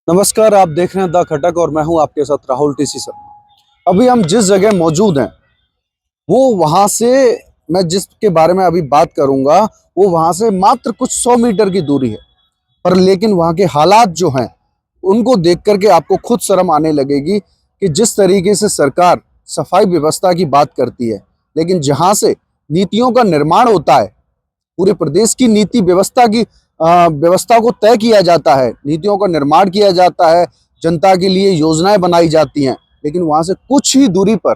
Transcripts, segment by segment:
नमस्कार, आप देख रहे हैं द खटक और मैं हूं आपके साथ राहुल टीसी शर्मा। अभी हम जिस जगह मौजूद हैं वो वहां से, मैं जिसके बारे में अभी बात करूंगा वो वहां से मात्र कुछ 100 मीटर की दूरी है। पर लेकिन वहां के हालात जो हैं उनको देख करके आपको खुद शर्म आने लगेगी कि जिस तरीके से सरकार सफाई व्यवस्था की बात करती है, लेकिन जहां से नीतियों का निर्माण होता है, पूरे प्रदेश की नीति व्यवस्था को तय किया जाता है, नीतियों का निर्माण किया जाता है, जनता के लिए योजनाएं बनाई जाती हैं, लेकिन वहां से कुछ ही दूरी पर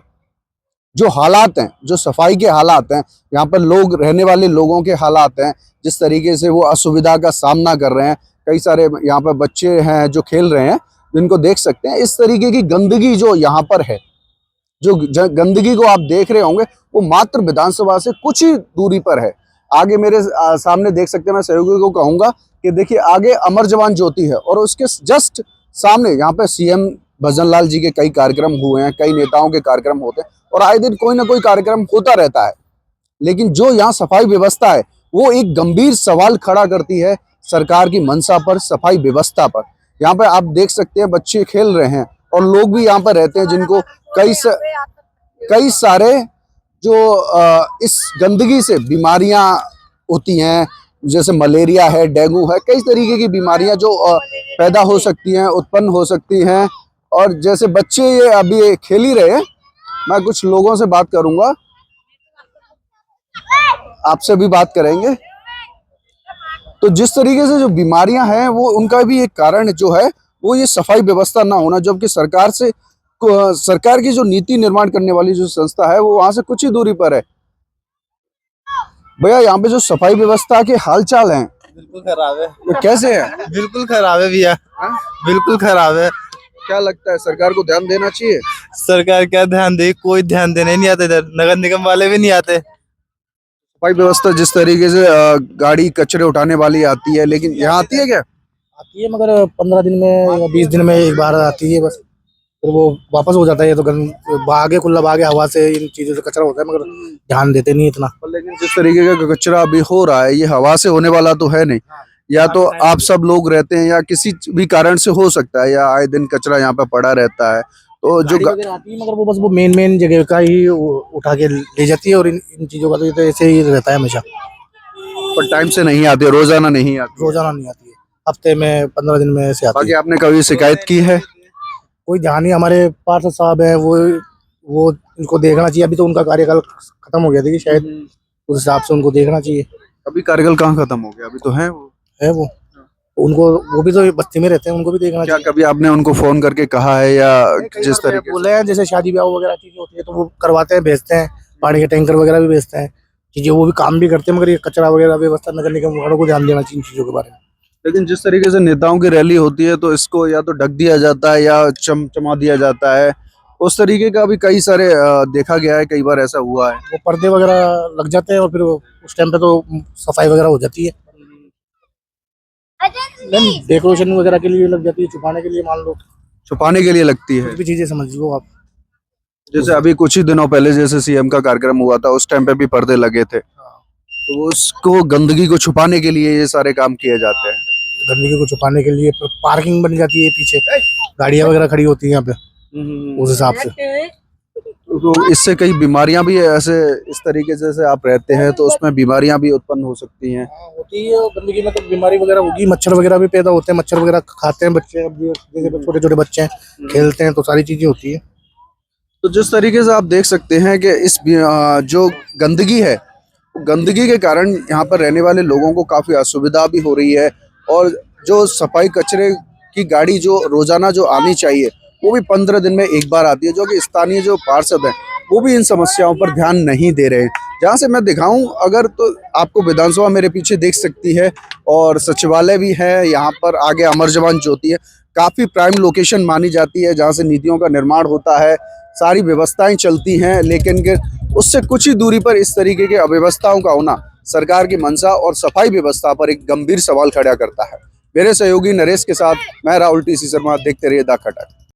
जो हालात हैं, जो सफाई के हालात हैं, यहाँ पर लोग रहने वाले लोगों के हालात हैं, जिस तरीके से वो असुविधा का सामना कर रहे हैं। कई सारे यहाँ पर बच्चे हैं जो खेल रहे हैं, जिनको देख सकते हैं। इस तरीके की गंदगी जो यहाँ पर है, जो गंदगी को आप देख रहे होंगे, वो मात्र विधानसभा से कुछ ही दूरी पर है। आगे मेरे सामने देख सकते हैं, मैं सहयोगी को कहूंगा कि देखिए आगे अमर जवान ज्योति है और उसके जस्ट सामने यहाँ पे सीएम भजन लाल जी के कई कार्यक्रम हुए हैं, कई नेताओं के कार्यक्रम होते हैं और आए दिन कोई ना कोई कार्यक्रम होता रहता है। लेकिन जो यहाँ सफाई व्यवस्था है वो एक गंभीर सवाल खड़ा करती है सरकार की मंशा पर, सफाई व्यवस्था पर। यहाँ पे आप देख सकते हैं बच्चे खेल रहे हैं और लोग भी यहाँ पर रहते हैं, जिनको कई सारे जो इस गंदगी से बीमारियां होती हैं, जैसे मलेरिया है, डेंगू है, कई तरीके की बीमारियां जो पैदा हो सकती हैं, उत्पन्न हो सकती हैं। और जैसे बच्चे ये अभी खेल ही रहे हैं, मैं कुछ लोगों से बात करूंगा, आपसे भी बात करेंगे। तो जिस तरीके से जो बीमारियां हैं वो उनका भी एक कारण जो है वो ये सफाई व्यवस्था ना होना, जबकि सरकार की जो नीति निर्माण करने वाली जो संस्था है वो वहां से कुछ ही दूरी पर है। भैया, यहाँ पे जो सफाई व्यवस्था के हाल चाल हैं बिल्कुल खराब है। वो कैसे है? बिल्कुल खराब है भैया, बिल्कुल खराब है। क्या लगता है सरकार को ध्यान देना चाहिए? सरकार क्या ध्यान दे, कोई ध्यान देने नहीं आता इधर, नगर निगम वाले भी नहीं आते। सफाई व्यवस्था जिस तरीके से गाड़ी कचरे उठाने वाली आती है, लेकिन यहाँ आती है क्या? आती है, मगर 15 दिन में या 20 दिन में एक बार आती है बस, फिर वो वापस हो जाता है। ये तो भागे खुला भागे हवा से इन चीजों से कचरा होता है, मगर ध्यान देते नहीं इतना। लेकिन जिस तरीके का कचरा अभी हो रहा है ये हवा से होने वाला तो है नहीं, या तो आप सब लोग रहते हैं या किसी भी कारण से हो सकता है, या आए दिन कचरा यहाँ पे पड़ा रहता है। तो जो आती है मगर वो बस वो मेन जगह का ही उठा के ले जाती है और इन चीजों का तो ऐसे ही रहता है हमेशा। पर टाइम से नहीं आती, रोजाना नहीं आती? रोजाना नहीं आती है, हफ्ते में 15 दिन में ऐसे आती है। बाकी आपने कभी शिकायत की है? कोई ध्यान नहीं। हमारे पार्षद साहब है, वो इनको देखना चाहिए। अभी तो उनका कार्यकाल खत्म हो गया था कि शायद, उस हिसाब से उनको देखना चाहिए। अभी कार्यकाल कहाँ खत्म हो गया? अभी तो है वो उनको, वो भी तो बस्ती में रहते हैं, उनको भी देखना क्या चाहिए। कभी आपने उनको फोन करके कहा है या जिस तरीके बोले हैं, जैसे शादी ब्याह वगैरह चीजें होती है तो वो करवाते हैं, भेजते हैं, पानी के टैंकर वगैरह भी भेजते हैं, चीजें वो भी काम भी करते हैं। मगर ये कचरा वगैरह व्यवस्था नगर निगम वालों को ध्यान देना चाहिए इन चीजों के बारे में। लेकिन जिस तरीके से नेताओं की रैली होती है तो इसको या तो ढक दिया जाता है या चमा दिया जाता है, उस तरीके का भी कई सारे देखा गया है, कई बार ऐसा हुआ है। वो पर्दे वगैरह लग जाते हैं और फिर उस टाइम पे तो सफाई वगैरह हो जाती है। डेकोरेशन वगैरह के लिए लग जाती है, छुपाने के लिए, मान लो छुपाने के लिए लगती है। कुछ भी चीजें समझ लो आप। जैसे अभी कुछ ही दिनों पहले जैसे सीएम का कार्यक्रम हुआ था, उस टाइम पे भी पर्दे लगे थे, तो उसको गंदगी को छुपाने के लिए ये सारे काम किए जाते हैं। गंदगी को छुपाने के लिए पार्किंग बन जाती है, पीछे गाड़ियां वगैरह खड़ी होती है यहाँ पे, उस हिसाब से। तो इससे कई बीमारियां भी ऐसे इस तरीके से आप रहते हैं तो उसमें बीमारियां भी उत्पन्न हो सकती हैं। होती है गंदगी में, तो बीमारी वगैरह होगी, मच्छर वगैरह भी पैदा होते हैं, मच्छर वगैरह खाते हैं बच्चे, जैसे छोटे छोटे बच्चे हैं खेलते हैं तो सारी चीजें होती है। तो जिस तरीके से आप देख सकते हैं कि इस जो गंदगी है, गंदगी के कारण यहाँ पर रहने वाले लोगों को काफी असुविधा भी हो रही है, और जो सफाई कचरे की गाड़ी जो रोजाना जो आनी चाहिए वो भी 15 दिन में एक बार आती है, जो कि स्थानीय जो पार्षद हैं वो भी इन समस्याओं पर ध्यान नहीं दे रहे हैं। जहाँ से मैं दिखाऊं अगर, तो आपको विधानसभा मेरे पीछे देख सकती है और सचिवालय भी है यहाँ पर, आगे अमर जवान ज्योति है, काफ़ी प्राइम लोकेशन मानी जाती है जहाँ से नीतियों का निर्माण होता है, सारी व्यवस्थाएं चलती हैं। लेकिन उससे कुछ ही दूरी पर इस तरीके के अव्यवस्थाओं का होना सरकार की मंशा और सफाई व्यवस्था पर एक गंभीर सवाल खड़ा करता है। मेरे सहयोगी नरेश के साथ मैं राहुल टीसी शर्मा, देखते रहिए द खटक।